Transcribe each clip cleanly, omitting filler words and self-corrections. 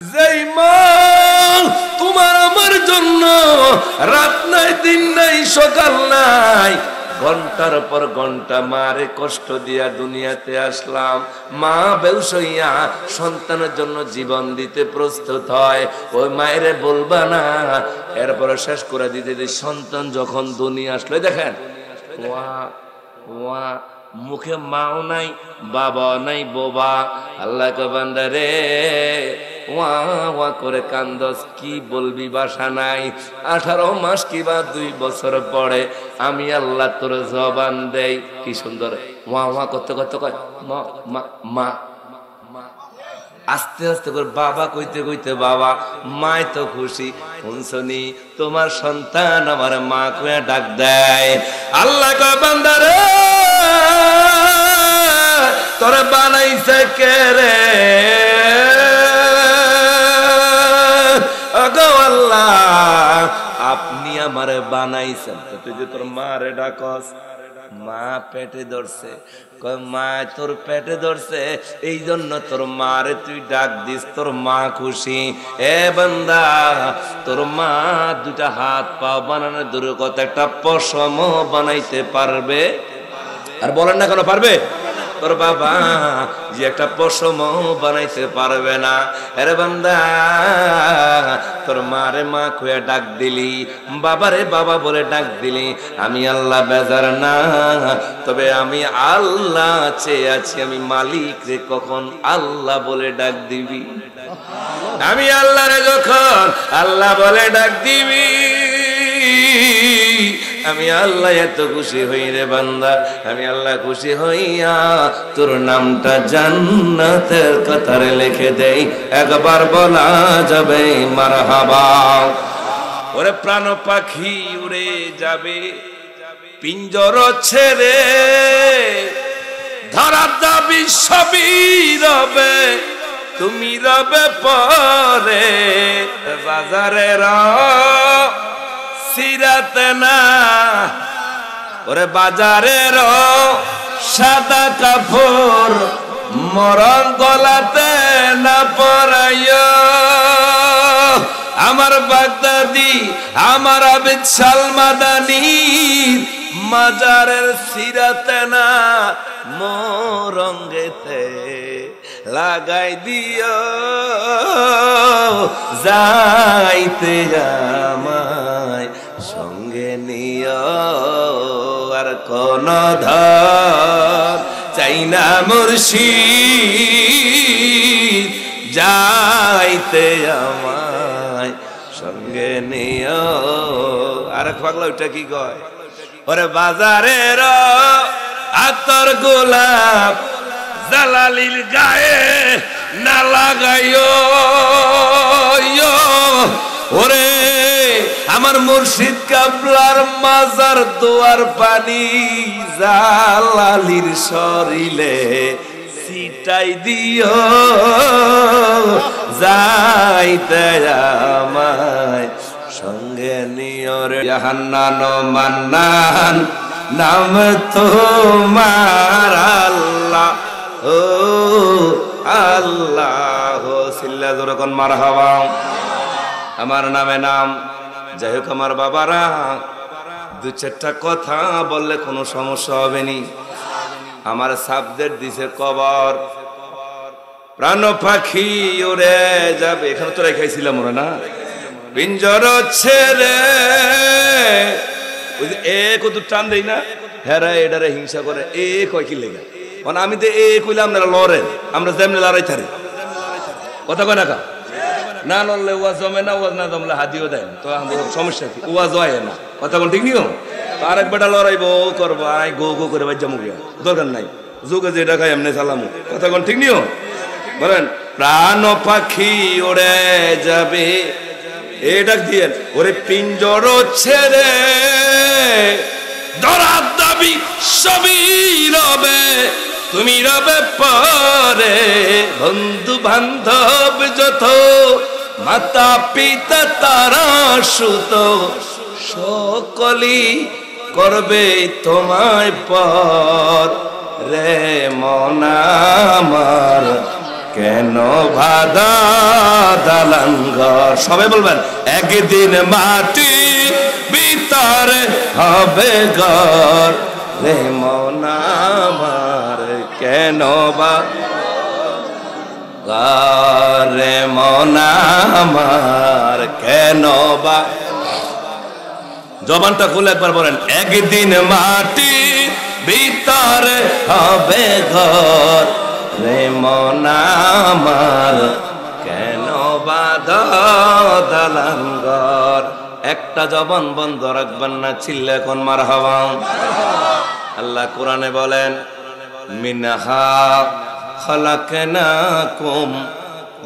যেই মা তোমার আমার জন্য রাত নাই দিন নাই সকাল নাই ঘন্টার পর ঘন্টা মারে কষ্ট দিয়া দুনিয়াতে আসলাম, মা বেহুশ হইয়া সন্তানের জন্য জীবন দিতে প্রস্তুত হয়, ওই মায়েরে বলবা না এরপরে শেষ করে দিতে যে সন্তান যখন দুনিয়া আসলো দেখেন ওয়া ওয়া মুখে মাও নাই বাবা নাই বোবা, আল্লাহ কে বান্দা রে ওয়া ওয়া করে কান্দস কি বলবি ভাষা নাই। 18 মাস কিবা 2 বছর পরে আমি আল্লাহ তোর জবান দেই, কি সুন্দর ওয়া ওয়া করতে করতে কয় মা মা মা, আস্তে আস্তে করে বাবা কইতে কইতে বাবা, মায় তো খুশি শুনছনি তোমার সন্তান আমার মা কইয়া ডাক দেয়। আল্লাহ কয় বান্দা রে তোরে বানাইছে কে রে, ওগো আল্লাহ আপনি আমারে বানাইছেন, তুই যে তোর মারে ডাকস, মা পেটে ধরছে, কয় মা তোর পেটে ধরছে এই জন্য তোর মারে তুই ডাক দিস, তোর মা খুশি। এ বান্দা তোর মা দুটা হাত পা বানানোর দূরের কথা একটা পশম বানাইতে পারবে? আর বলেন না কেন পারবে? তোর বাবা যে একটা পশম বানাইতে পারবে না। আরে বান্দা তোর মারে মা কইয়া ডাক দিলি, বাবারে বাবা বলে ডাক দিলি, আমি আল্লাহ বেজার না, তবে আমি আল্লাহ চেয়ে আছি আমি মালিক রে কখন আল্লাহ বলে ডাক দিবি, আমি আল্লাহ রে যখন আল্লাহ বলে ডাক দিবি আমি আল্লাহ এত খুশি হই রে বান্দা, আমি আল্লাহ খুশি হইয়া তোর নামটা জান্নাতের কাতারে লিখে দেই, একবার বলা যাবে মারহাবা। ওরে প্রাণ পাখি উড়ে যাবে পিঞ্জর ছেড়ে, ধরার দাবি সবই রবে তুমি রবে পরে, বাজারের সিরাতে না ওরে বাজারের সাদা কাপড় মরণ গলাতে না পরাইও, আমার বাগদাদি আমার আবিদ সালমাদানি মাজারের সিরাতে না মোরঙ্গেতে লাগাই দিও, যাইতে আমায় সঙ্গে নিও, আর কোন ধর চাই না মুর্শিদ, যাইতে আমায় সঙ্গে নিও। আর পাগলা ওইটা কি কয়, ওরে বাজারের আতর গোলাপ জালালির গায়ে না লাগাইও, ওরে আমার মুর্শিদ কাবলার মাজার দোয়ার পানি জালালির শরীরে ছিটাই দিও, যাইতে আমায় সঙ্গে নিও রে। হান্নান মান্নান নাম তোমার আল্লাহ ও আল্লাহ, সিল্লা যখন মারহাবা। আমার নামে নাম, যাই হোক আমার বাবারা 2-4টা কথা বললে কোনো সমস্যা হবে নি। আমার সাবজেক্ট দিছে কবর, প্রাণ পাখি উড়ে যাবে, এখানে তো রেখাইছিলাম ওরা না, পিঞ্জর ছেড়ে ওই যে কত টান দেই না হেরা এটারে হিংসা করে এ কয় কি লেগে, মানে আমি তো কইলে আপনারা লড়েন, আমরা যেমনি লড়াই থারি কথা কয় না কা না, লড়লে ওয়াজ জমে না, ওয়াজ না জমলে হাদিও দেয়, তো সমস্যা কি, ওয়াজ হয় না, কথা বল ঠিক নিও। তো আরেক বেটা লড়াইবো ও করবো আই গো গো করে বাজ্যা মুখিয়া, দরকার নাই, যুগে যেটা খাই এমনি চালামু, কথা বল ঠিক নিও। বলেন প্রাণ পাখি ওড়ে যাবে এ ডাক দিয়েন, ওরে পিঞ্জর ছেড়ে ধরার দাবি সবই রবে তুমি রবে পরে, বন্ধু বান্ধব যত মাতা পিতা তারা সুত সকলি করবে তোমায় পর রে মন আমার কেন বাঁধা দালান ঘর। সবাই বলবেন একদিন মাটি ভিতরে হবে ঘর রে মন আমার কেন রে মন আমার কেন বা। জবানটা খুলে একবার বলেন একদিন মাটি ভিতরে হবে ঘর রে মন আমার কেন বাঁধা দালান ঘর। একটা জবান বন্ধ রাখবেন না, চিল্লা এখন মারহাবা। আল্লাহ কোরআনে বলেন মিনহা খালাকনাকুম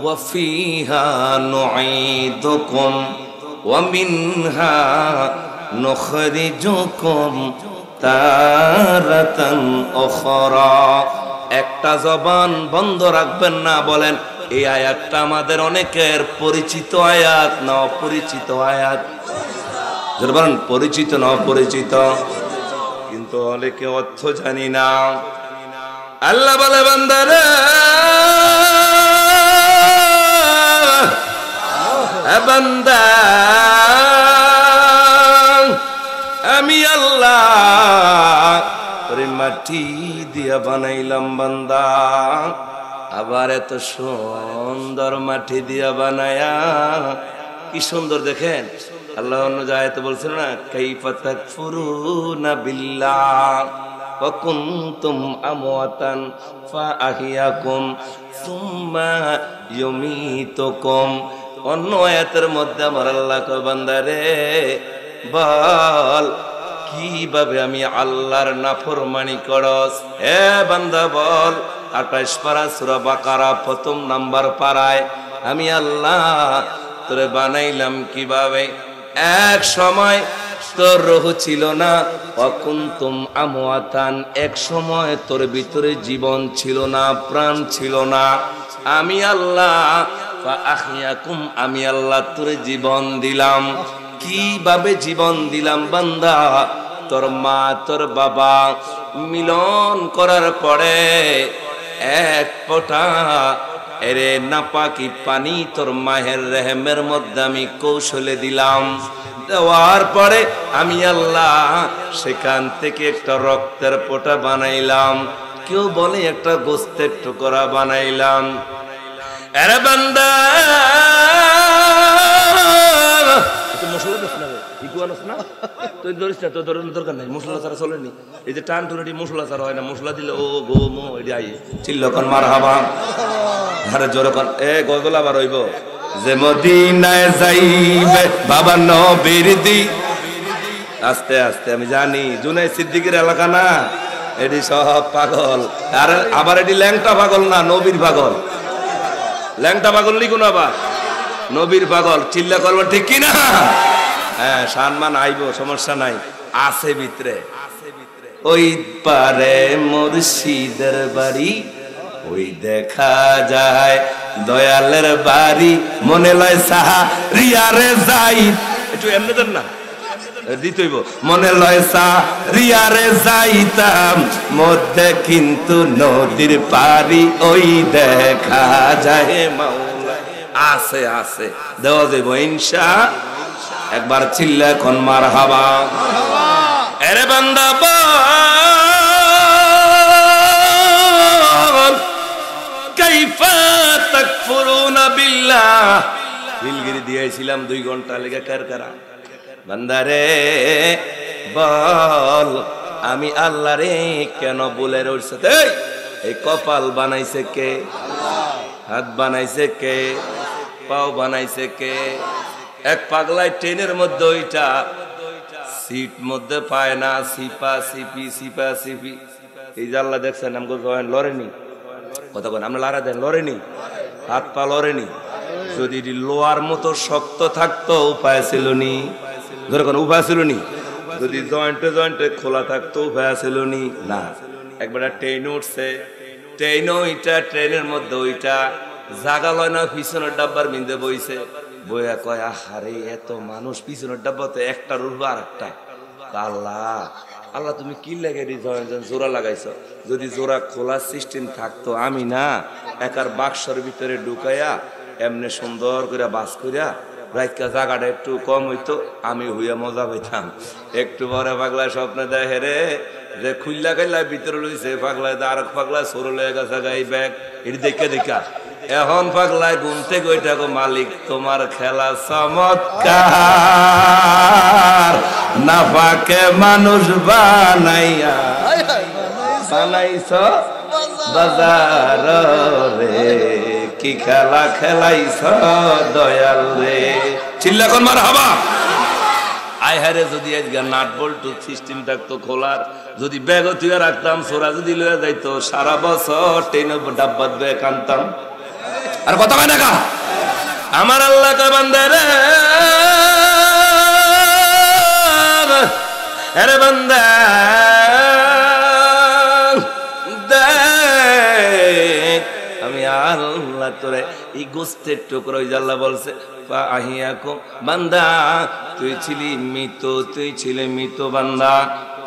ওয়া ফিহা নুঈদুকুম ওয়া মিনহা নুখরিজুকুম তারাতান উখরা। একটা জবান বন্ধ রাখবেন না। বলেন এই আয়াতটা আমাদের অনেকের পরিচিত আয়াত না অপরিচিত আয়াত? যারা বলেন পরিচিত না অপরিচিত, কিন্তু অনেকে অর্থ জানি না। আল্লাহ বলে বান্দারে বান্দা আমি আল্লাহ ওরে মাটি দিয়া বানাইলাম বান্দা, আবার এত সুন্দর মাটি দিয়া বানায়া কি সুন্দর দেখেন। আল্লাহ অন্য জায়গাতে বলছিল না কাইফা তাকফুরুনা বিল্লাহ ওয়া কুনতুম আমওয়াতান ফাআহিয়াকুম সুম্মা ইউমীতুকুম। অন্য আয়াতের মধ্যে আমার আল্লাহ কয় বান্দারে বল কিভাবে আমি আল্লাহর নাফরমানি করস। হে বান্দা বল 28 পারা সূরা বাকারা প্রথম নাম্বার পারায় আমি আল্লাহ তোরে বানাইলাম কিভাবে। এক সময় তোর রূহ ছিল না, অকুন্তুম আমওয়াতান, এক সময় তোর ভিতরে জীবন ছিল না, প্রাণ ছিল না। আমি আল্লাহ ফাআহিয়াকুম, আমি আল্লাহ তোরে জীবন দিলাম। কিভাবে জীবন দিলাম বান্দা? তোর মা তোর বাবা মিলন করার পরে এক ফোঁটা এরে নাপাকি পানি তোর মায়ের রেহেমের মধ্যে আমি কৌশলে দিলাম। দেওয়ার পরে আমি আল্লাহ সেখান থেকে একটা রক্তের ফোঁটা বানাইলাম, কেউ বলে একটা গোস্তের টুকরা বানাইলাম। আরে বান্দা মশলা দোষ না ইকুয়ানস না, তুই ধরিস না, তোর ধরানোর দরকার নাই, মশলা ছাড়া চলেনি। এই যে টান টুনাটি মশলা ছাড়া হয় না, মশলা দিলে ও গো মো এটি আই চিল্লকন মারহাবা। আরে জোরকন এ গজল আবার হইব যে মদিনায় যাইবে বাবা নবীর দি। আস্তে আস্তে আমি জানি জুনাই সিদ্দিকের এলাকা না, এটি সব পাগল। আর আবার এটি ল্যাংটা পাগল না, নবীর পাগল। ল্যাংটা পাগল লিখুন আবার নবীর পাগল। চিল্লা করবো ঠিক কিনা? হ্যাঁ সম্মান আইব, সমস্যা নাই, আছে ভিতরে। ওই পারে মুর্শিদের বাড়ি, ওই দেখা যায় দয়ালের বাড়ি, মনে লয় সাহা রিয়ারে যাই। একটু এমনি দেন না দিতইব, মনে লয় সাহা রিয়ারে যাইতাম, মধ্যে কিন্তু নদীর পারি ওই দেখা যায় মাওলা। আছে আছে দেওয়া যাইব ইনশা। একবার চিল্লা এখন মারহাবা। আরে বান্দা বল কাইফা তাকফুরুনা বিল্লাহ। দিলগিরি দিয়েছিলাম 2 ঘন্টা লেগে কারকারা। বান্দারে বল আমি আল্লাহ রে কেন বলে রইছে? এই কপাল বানাইছে কে? হাত বানাইছে কে? পাও বানাইছে কে? এক পাগলায় ট্রেনের মধ্যে ওইটা সিট মধ্যে পায় না, সিপা সিপি সিপা সিপি। এই যে আল্লাহ দেখছেন আমাকে জয়েন লড়েনি, কথা বলেন আমরা লড়া দেন লড়েনি, হাত পা লড়েনি। যদি লোয়ার মতো শক্ত থাকতো উপায় ছিল নি, ধরে কোন উপায় ছিল নি। যদি জয়েন্টে জয়েন্টে খোলা থাকতো উপায় ছিল নি না। একবার ট্রেন উঠছে, ট্রেন ওইটা ট্রেনের মধ্যে ওইটা জাগা লয় না, পিছনের ডাব্বার বিন্দে বইছে। বইয়া কয় আহারে এত মানুষ, পিছনের ডাব্বা তো একটা রুলবো আর একটা। আল্লাহ আল্লাহ তুমি কি লেগে জোড়া লাগাইছো, যদি জোড়া খোলার সিস্টেম থাকতো আমি না একার বাক্সর ভিতরে ঢুকাইয়া এমনি সুন্দর করে বাস করিয়া রাইকা জায়গাটা একটু কম হইতো, আমি হইয়া মজা পাইতাম। একটু পরে পাগলায় স্বপ্নে দেখে রে যে খুললা খাইলা ভিতরে লইছে, পাগলায় আর পাগলায় সরু লেগে গেছে গাই ব্যাগ, এটি দেখে দেখা এখন পাগলায় ঘুমতে গইটা গো মালিক তোমার খেলা চমৎকার, নাফাকে মানুষ বানাইয়া বানাইছ বাজার রে, কি খেলা খেলাইছ দয়াল রে। চিল্লা কোন মার হাবা আয় হারে, যদি আজকে নাট বল্টু সিস্টেম থাকতো খোলার, যদি ব্যাগ তুই রাখতাম, সোরা যদি লয়ে যাইতো, সারা বছর ট্রেনে ডাব্বাত ব্যাগ আনতাম। আর কথা হয় না কা আমার আল্লাহ কা বান্দা রে, আরে বান্দা দেখ আমি আল্লাহ তোরে এই গোস্তের টুকরো, আল্লাহ বলছে আহিয়াকো বান্দা তুই ছিলি মৃত, তুই ছিলে মৃত বান্দা,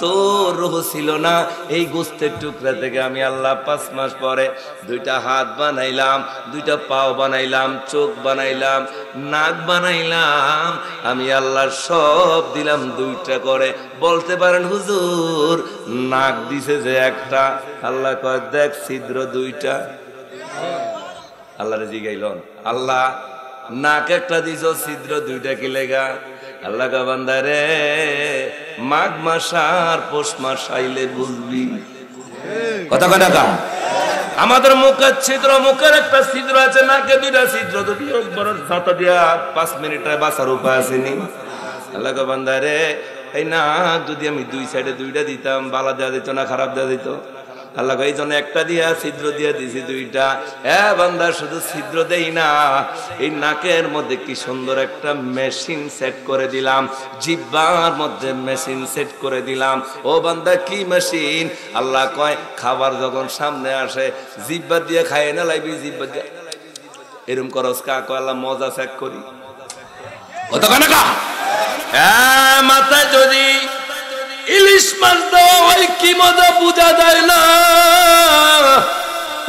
তোর রূহ ছিল না এই গোস্তের টুকরা থেকে আমি আল্লাহ 5 মাস পরে 2টা হাত বানাইলাম, 2টা পাও বানাইলাম, চোখ বানাইলাম, নাক বানাইলাম, আমি আল্লাহ সব দিলাম 2টা করে। বলতে পারেন হুজুর নাক দিছে যে একটা, আল্লাহ কয় দেখ ছিদ্র 2টা। আল্লাহরে জিগাইলন আল্লাহ নাক একটা দিছ ছিদ্র 2টা কি লেগা? আল্লাহ কা বান্দা রে মাঘ মাস আর পৌষ মাস আইলে বুঝবি। কথা কয় না কা আমাদের মুখের ছিদ্র, মুখের একটা ছিদ্র আছে, নাকে 2টা ছিদ্র, যদি বড় ছাতা দিয়া 5 মিনিটে বাঁচার উপায় আসেনি। আল্লাহ কা বান্দা রে এই নাক যদি আমি 2 সাইডে 2টা দিতাম, বালা দেওয়া দিত না খারাপ দেওয়া দিত? আল্লাহ এই জন্য একটা দিয়া ছিদ্র দিয়া দিছি 2টা। বান্দা শুধু ছিদ্র দেই না, এই নাকের মধ্যে কি সুন্দর একটা মেশিন সেট করে দিলাম, জিহ্বার মধ্যে মেশিন সেট করে দিলাম। ও বান্দা কি মেশিন? আল্লাহ কয় খাবার যখন সামনে আসে জিহ্বা দিয়ে খায় না লাইবি, জিহ্বা দিয়ে এরকম করস কা? কয় আল্লাহ মজা চেক করি। কত কানা কা মাথায় যদি ইলিশ মাছ দেওয়া হয় কি মজা বুঝা যায় না,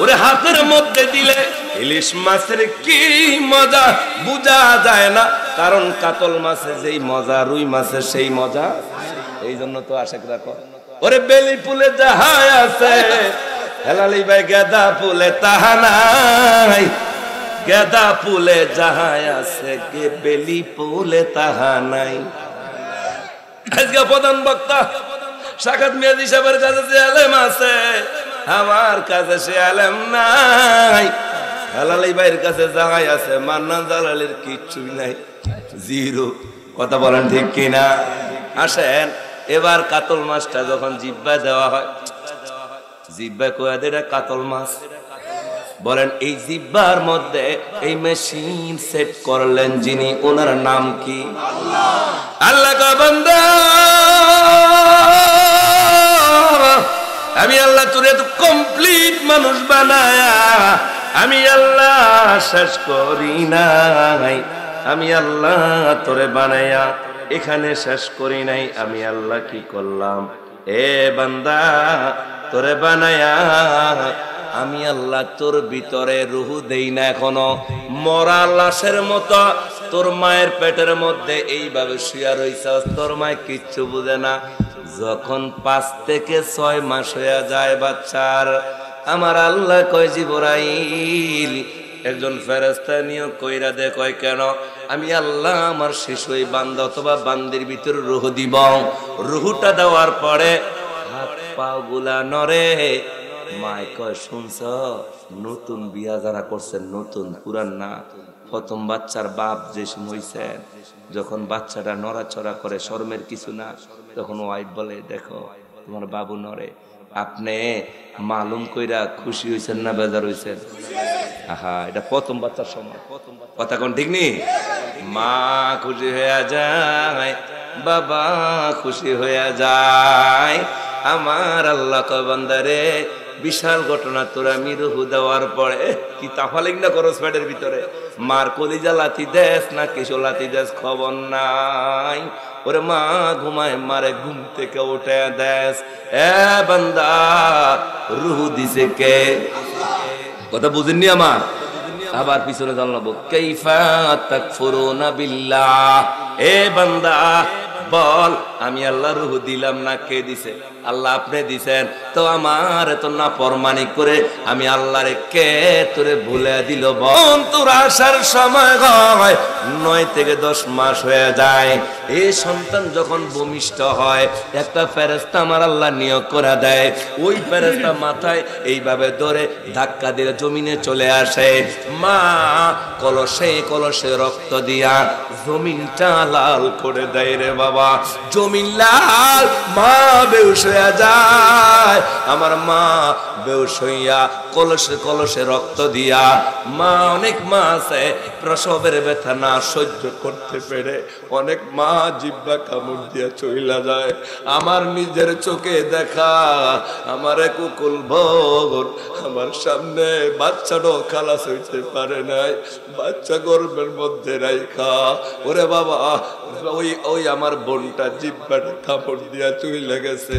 ওরে হাতের মধ্যে দিলে ইলিশ মাছের কি মজা বুঝা যায় না, কারণ কাতল মাছের যেই মজা রুই মাছের সেই মজা। এই জন্য তো আশেক রাখো ওরে বেলি ফুলে যাহা আছে, হেলালি ভাই গেদা ফুলে তাহা নাই, গেদা ফুলে যাহা আছে গে বেলি ফুলে তাহা নাই। আজকে প্রধান বক্তা সাকাত মিয়াজি সাহেবের কাছে যে আলেম আছে, আমার কাছে সে আলেম নাই। হেলালি ভাইয়ের কাছে যাহাই আছে, মান্নান জালালের কিচ্ছুই নাই, জিরো। কথা বলেন ঠিক কিনা? আসেন এবার কাতল মাছটা যখন জিহ্বায় দেওয়া হয়, জিহ্বায় কয়া দেয় এটা কাতল মাছ, বলেন এই জিহ্বার মধ্যে এই মেশিন সেট করলেন যিনি, ওনার নাম কি? আল্লাহ কা বান্দা আমি আল্লাহ তোরে তো কমপ্লিট মানুষ বানায়া আমি আল্লাহ শেষ করি নাই, আমি আল্লাহ তোরে বানায়া এখানে শেষ করি নাই। আমি আল্লাহ কি করলাম? এ বান্দা তোরে বানায়া আমি আল্লাহ তোর ভিতরে রূহ দেই না এখনো, মরা লাশের মতো তোর মায়ের পেটের মধ্যে এইভাবে শুয়া রইছস, তোর মায় কিচ্ছু বুঝে না। যখন 5 থেকে 6 মাস হয়ে যায় বাচ্চার, আমার আল্লাহ কয় জিবরাইল একজন ফেরেশতা নিয়োগ কইরা দে। কয় কেন? আমি আল্লাহ আমার শিশু এই বান্দা অথবা বান্দির ভিতরে রূহ দিব, রূহটা দেওয়ার পরে হাত পা গুলা নড়ে। মায় কয় শুনছ, নতুন বিয়া যারা করছেন, নতুন পুরান না, প্রথম বাচ্চার বাপ যে হইছেন, যখন বাচ্চাটা নড়াচড়া করে শরমের কিছু না, তখন ওয়াইফ বলে দেখো তোমার বাবু নড়ে। আপনি মালুম কইরা খুশি হইছেন না বেজার হইছেন? আহা, এটা প্রথম বাচ্চার সময়। কথা কোন ঠিক নি? মা খুশি হয়ে যায়, বাবা খুশি হয়ে যায়। আমার আল্লাহ কয় বান্দারে বিশাল ঘটনা, তোর আমি রূহ দেওয়ার পরে কি তাফালিং না করস পেটের ভিতরে, মার কলিজা লাথি দেশ না কিছু লাথি দেশ খবর নাই। ওরে মা ঘুমায়, মারে ঘুম থেকে উঠে দেশ। এ বান্দা, রূহ দিছে কে? কথা বুঝেননি আমার? আবার পিছনে জানাবো, কাইফা তাকফুরুনা বিল্লাহ। এ বান্দা বল, আমি আল্লাহ রূহ দিলাম না, কে দিছে? আল্লাহ আপনি দিছেন। তো আমার তো না ফরমানি করে আমি আল্লাহরে কে তোরে ভুলে দিল? বল, তোর আসার সময় হয় 9 থেকে 10 মাস হয়ে যায়। এই সন্তান যখন ভূমিষ্ঠ হয়, একটা ফেরেশতা আমার আল্লাহ নিয়োগ করে দেয়। ওই ফেরেশতা মাথায় এইভাবে ধরে ধাক্কা দিয়ে জমিনে চলে আসে। মা কলসে কলসে রক্ত দিয়া জমিনটা লাল করে দেয় রে বাবা। জমিন লাল, মা বেহুশ হয়ে যায়। আমার মা বেহুশ হইয়া কলসে কলসে রক্ত দিয়া, মা অনেক মা আছে প্রসবের ব্যথা না সহ্য করতে পেরে অনেক মা জিহ্বা কামড় দিয়া চইলা যায়। আমার নিজের চোখে দেখা, আমার কুকুল ভোর আমার সামনে বাচ্চাটাও খালাস হইতে পারে নাই, বাচ্চা গর্ভের মধ্যে রাইখা। ওরে বাবা, ওই আমার বোনটা জিহ্বাটা কামড় দিয়া চইলা গেছে।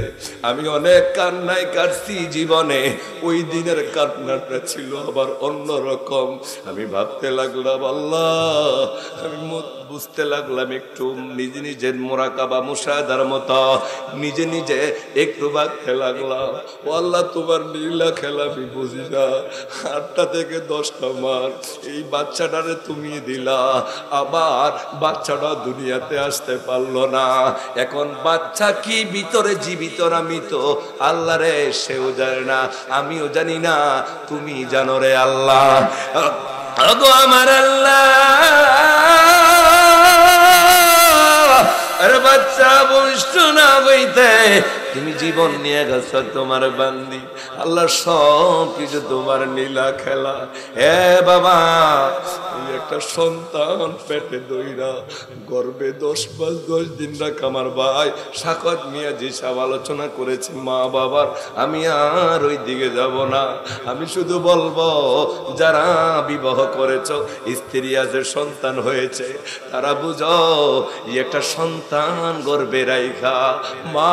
আমি অনেক কান্নায় কাটছি জীবনে। ওই দিনের কান্নাটা ছিল আবার অন্যরকম। আমি ভাবতে লাগলাম, আল্লাহ, আমি বুঝতে লাগলাম একটু নিজে নিজের মোরাকাবা মুশাহাদার মতো নিজে নিজে একটু ভাবতে লাগলাম, ও আল্লাহ, তোমার নীলা খেলা আমি বুঝি না। 8টা থেকে 10টা মাস এই বাচ্চাটারে তুমি দিলা, আবার বাচ্চাটা দুনিয়াতে আসতে পারলো না। এখন বাচ্চা কি ভিতরে জীবিত না মৃত, আল্লাহ রে সেও জানে না, আমিও জানি না, তুমি জানো রে আল্লাহ। আগো আমার আল্লাহ, আরে বাচ্চা বৈষ্ঠ না বইতে তুমি জীবন নিয়ে গেছো তোমার বান্দি। আল্লাহ সব কিছু তোমার নীলা খেলা। হে বাবা, একটা সন্তান পেটে দইরা গর্বে 10 মাস 10 দিন রাখ আমার ভাই সাকত মিয়া যেসব আলোচনা করেছে মা বাবার, আমি আর ওই দিকে যাব না। আমি শুধু বলবো, যারা বিবাহ করেছ, স্ত্রী আছে, সন্তান হয়েছে, তারা বুঝো একটা সন্তান গর্বে রাইখা মা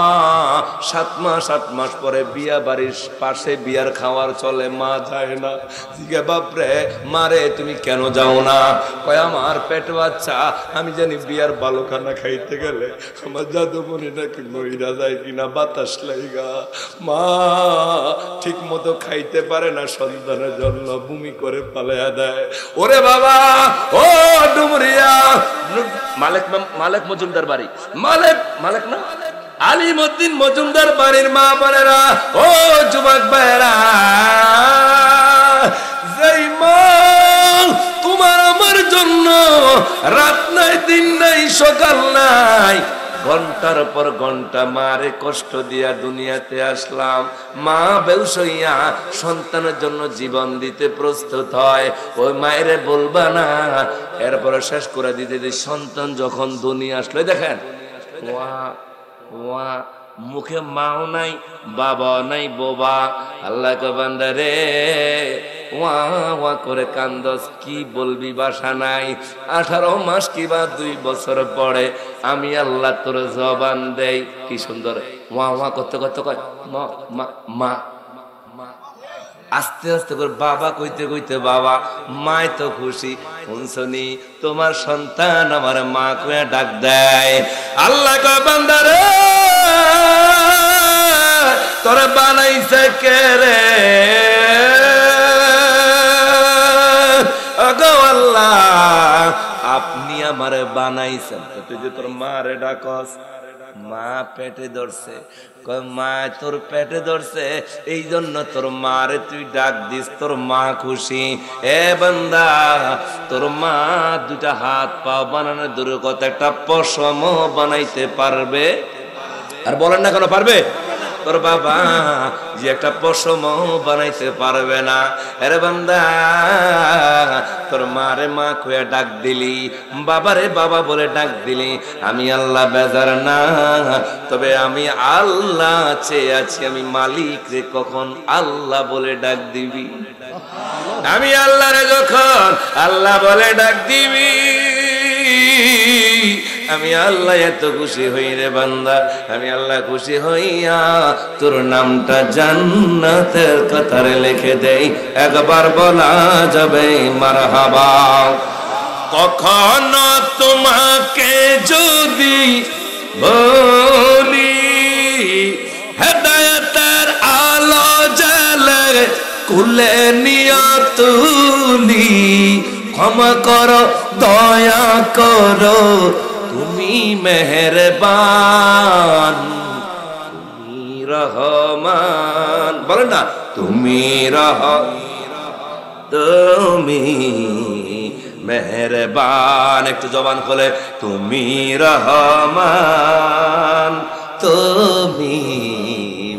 7 মাস 8 মাস পরে বিয়া বাড়ির পাশে বিয়ার খাওয়ার চলে, মা যায় না। জিজ্ঞে বাপরে, মারে তুমি কেন যাও না? কয় আমার পেট বাচ্চা, আমি জানি বিয়ার ভালো খানা খাইতে গেলে আমার জাদুমণি নাকি মহিলা যায় কিনা বাতাস লাইগা। মা ঠিক মতো খাইতে পারে না, সন্তানের জন্য বমি করে পালাইয়া দেয়। ওরে বাবা, ও ডুমরিয়া, মালিক মজুমদার বাড়ি, মালিক না আলিমউদ্দিন মজুমদার বাড়ির মা বোনেরা, ও যুবক ভাইরা, যেই মা তোমার আমার জন্য রাত নাই দিন নাই সকাল নাই ঘন্টার পর ঘন্টা মারে কষ্ট দিয়া দুনিয়াতে আসলাম, মা বেহুশ হইয়া সন্তানের জন্য জীবন দিতে প্রস্তুত হয়, ওই মায়েরে বলবা না। এরপরে শেষ করে দিতে সন্তান যখন দুনিয়া আসলো, দেখেন ওয়া মুখে মাও নাই, বাবা নাই, বোবা। আল্লাহ কে বান্দা রে, ওয়া ওয়া করে কান্দস, কি বলবি ভাষা নাই। 18 মাস কিবা 2 বছর পরে আমি আল্লাহ তোর জবান দেই। কি সুন্দর ওয়া ওয়া করতে করতে কয় মা মা মা, আস্তে আস্তে করে বাবা কইতে কইতে বাবা। মাই তো খুশি, শুনছনি তোমার সন্তান আমার মা কয়ে ডাক দেয়। আল্লাহ কে বান্দা রে, তোরে বানাইছে কে রে? ওগো আল্লাহ, আপনি আমারে বানাইছেন। তুই যে তোর মারে ডাকস, মা পেটে ধরছে, কয় মা তোর পেটে ধরছে এই জন্য তোর মারে তুই ডাক দিস, তোর মা খুশি। এ বান্দা, তোর মা 2টা হাত পা বানানো দূরের কথা, একটা পশম বানাইতে পারবে? আর বলেন না কেন পারবে? তোর বাবা যে একটা পশম বানাইতে পারবে না। আরে বান্দা, তোর মারে মা কয়ে ডাক দিলি, বাবারে বাবা বলে ডাক দিলি। আমি আল্লাহ বেজার না, তবে আমি আল্লাহ চেয়ে আছি, আমি মালিক রে কখন আল্লাহ বলে ডাক দিবি। আমি আল্লাহ রে যখন আল্লাহ বলে ডাক দিবি, আমি আল্লাহ এত খুশি হই রে বান্দা, আমি আল্লাহ খুশি হইয়া তোর নামটা জান্নাতের কাতারে লিখে দেই, একবার বলা যাবে মারহাবা। কখনো তোমাকে যদি বলি হেদায়েতের আলো জ্বালে কুলে নিয়া তুলি, ক্ষমা করো দয়া করো তুমি মেহেরবান, তুমি রহমান, বলেন না তুমি তুমি মেহেরবান, একটু জবান খুলে তুমি রহমান, তুমি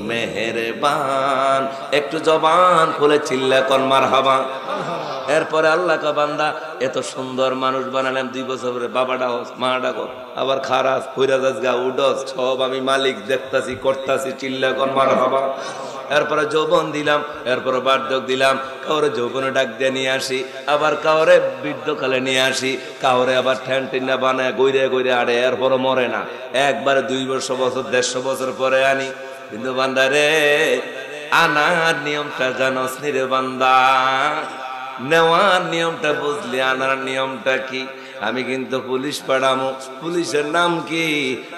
মেহেরবান, একটু জবান খুলে চিল্লা কর মারহাবা। এরপরে আল্লাহ কা বান্দা এত সুন্দর মানুষ বানালাম, 2 বছর বাবা ডাকো মা ডাকো, আবার খারাপ কইরাজ গা উডস, সব আমি মালিক দেখতাছি করতাছি, চিল্লা কর মারহাবা। এরপরে যৌবন দিলাম, এরপরে বার্ধক্য দিলাম, কাউরে যৌবনে ডাক দিয়ে নিয়ে আসি, আবার কাউরে বৃদ্ধকালে নিয়ে আসি, কাউরে আবার ঠ্যান টিন্না বানায় গইরে গইরে আড়ে, এরপরে মরে না, একবারে 200 বছর 150 বছর পরে আনি। কিন্তু বান্দা রে, আনার নিয়মটা জানোস নি রে বান্দা, নেওয়ার নিয়মটা বুঝলি, আনার নিয়মটা কি? আমি কিন্তু পুলিশ পাঠামো, পুলিশের নাম কি?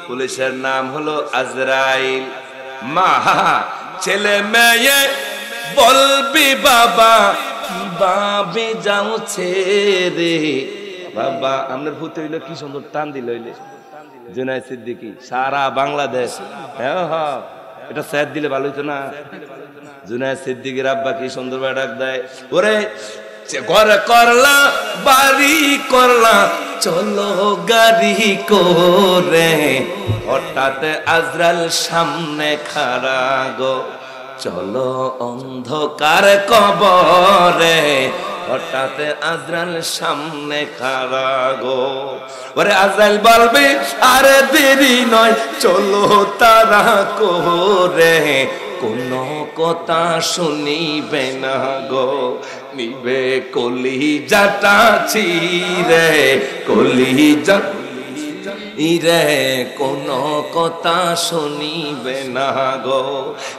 পুলিশের নাম হলো আজরাইল। মা ছেলে মেয়ে বলবি বাবা কিভাবে যাচ্ছে রে বাবা, আপনার ভূত হইলো কি সুন্দর টান দিল হইলে জুনায়েদ সিদ্দিকী সারা বাংলাদেশ, হ্যাঁ এটা স্যার দিলে ভালো হইতো না? জুনায়েদ সিদ্দিকীর আব্বা কি সুন্দর ডাক দেয়, ওরে ঘর করলা বাড়ি করলা চলো গাড়ি করে, হঠাৎ আজরাইল সামনে খাড়া গো, চলো অন্ধকার কবরে, হঠাৎ আজরাইল সামনে খাড়া গো। ওরে আজরাইল বলবে আরে দেরি নয় চলো তারা করে, কোন কথা শুনিবে না গো, নিবে কলিজাটা ছিঁড়ে, কলিজা রে কোন কথা শুনিবে না গো।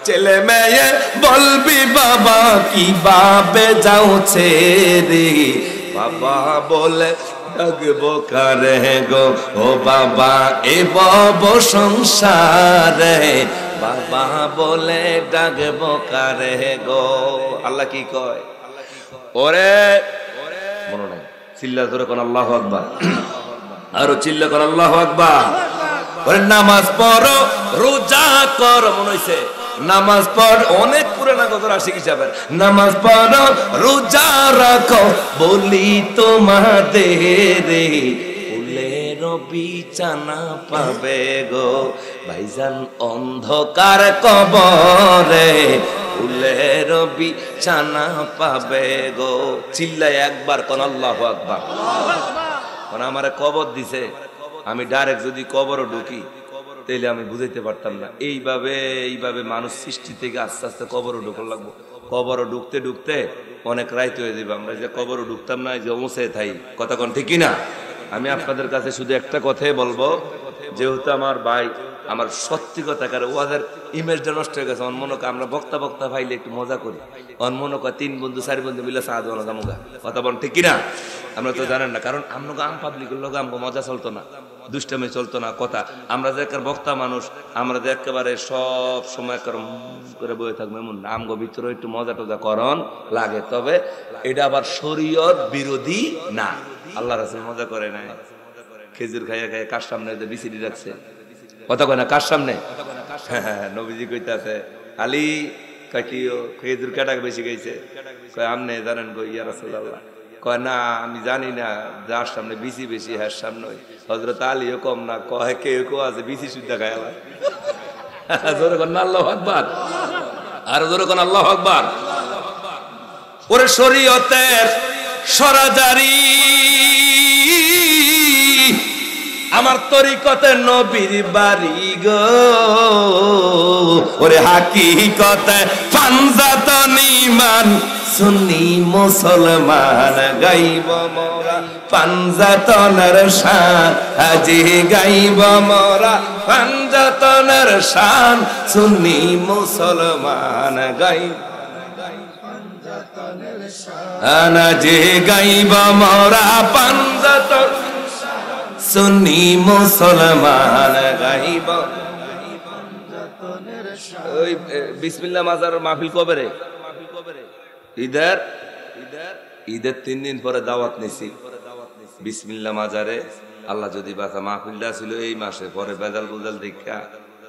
ছেলে মেয়ে বলবি বাবা কিভাবে যাচ্ছে রে, বাবা বলে ডাকবো কারে গো, ও বাবা এ বব সংসারে, বাবা বলে ডাকবো কারে গো। আল্লাহ কি কয়? ওরে মনে নাই, চিল্লা ধরে কোন আল্লাহু আকবার, আরো চিল্লা কর আল্লাহু আকবার। ওরে নামাজ পড়ো রোজা করো, মনে হইছে নামাজ পড়, অনেক পুরানা কথা আশিক হিসাবের, নামাজ পড়ো রোজা রাখো বলি তোমাদের, ফুলের বিছানা পাবে গো ভাইজান অন্ধকার কবরে, ফুলের বিছানা পাবে গো। চিল্লায় একবার কোন আল্লাহু আকবার। আমারে কবর দিছে, আমি ডাইরেক্ট যদি কবরও ঢুকি তাহলে আমি বুঝাইতে পারতাম না। এইভাবে মানুষ সৃষ্টি থেকে আস্তে আস্তে কবরও ঢুকতে লাগবো। কবরও ঢুকতে ঢুকতে অনেক রাইত হয়ে যাবে। আমরা যে কবরও ঢুকতাম না, যে অমসে থাই কথা কোন ঠিক না। আমি আপনাদের কাছে শুধু একটা কথাই বলবো, যেহেতু আমার ভাই আমার সত্যি কথা কারণ ওদের ইমেজটা নষ্ট হয়ে গেছে। অন মনে আমরা বক্তা পাইলে একটু মজা করি, অন মনে 3 বন্ধু 4 বন্ধু মিলে সাহায্য জামুগা কথা বল ঠিক কিনা? আমরা তো জানেন না, কারণ আমরা আম পাবলিকের লোক আমগো মজা চলতো না, দুষ্টামি চলতো না কথা। আমরা যে একটা বক্তা মানুষ, আমরা যে একেবারে সব সময় করে বয়ে থাকবো এমন না, আমগো ভিতরে একটু মজা টজা করন লাগে। তবে এটা আবার শরীয়ত বিরোধী না। আল্লাহ রাসূল মজা করে নাই, খেজুর খাইয়া খাইয়া কার সামনে বিসিডি রাখছে কথা কয় না, কার সামনে? হ্যাঁ নবীজি কইতাছে আলী কাকিও খেজুর কাটা বেশি গেছে, কয় আমনে জানেন গো ইয়া রাসূলুল্লাহ, কয় না আমি জানি না, যার সামনে বিসি বেশি হ্যাঁ সামনে হযরত আলীও কম না, কয় কেউ কেউ আছে বিসি সুদ্ধা খায়ালা। জোরে কোন আল্লাহু আকবার, আর জোরে কোন আল্লাহু আকবার। ওরে শরীয়তের সরাজারি আমার তরিকতে নবীর বাড়ি গো, ওরে হাকিকতে পাঞ্জাতন ঈমান সুন্নি মুসলমান গাইব মোরা পাঞ্জাতনের শান, আজি গাইব মোরা পাঞ্জাতনের শান, সুন্নি মুসলমান গাইব আনাজে গাইব মোরা পাঞ্জাতন, সুন্নি মুসলমান গাইব। ওই বিসমিল্লাহ মাজার মাহফিল কবে রে? ঈদের 3 দিন পরে দাওয়াত নিছি বিসমিল্লাহ মাজারে। আল্লাহ যদি বাঁচা, মাহফিলটা ছিল এই মাসে, পরে বেজাল বুজাল দেখা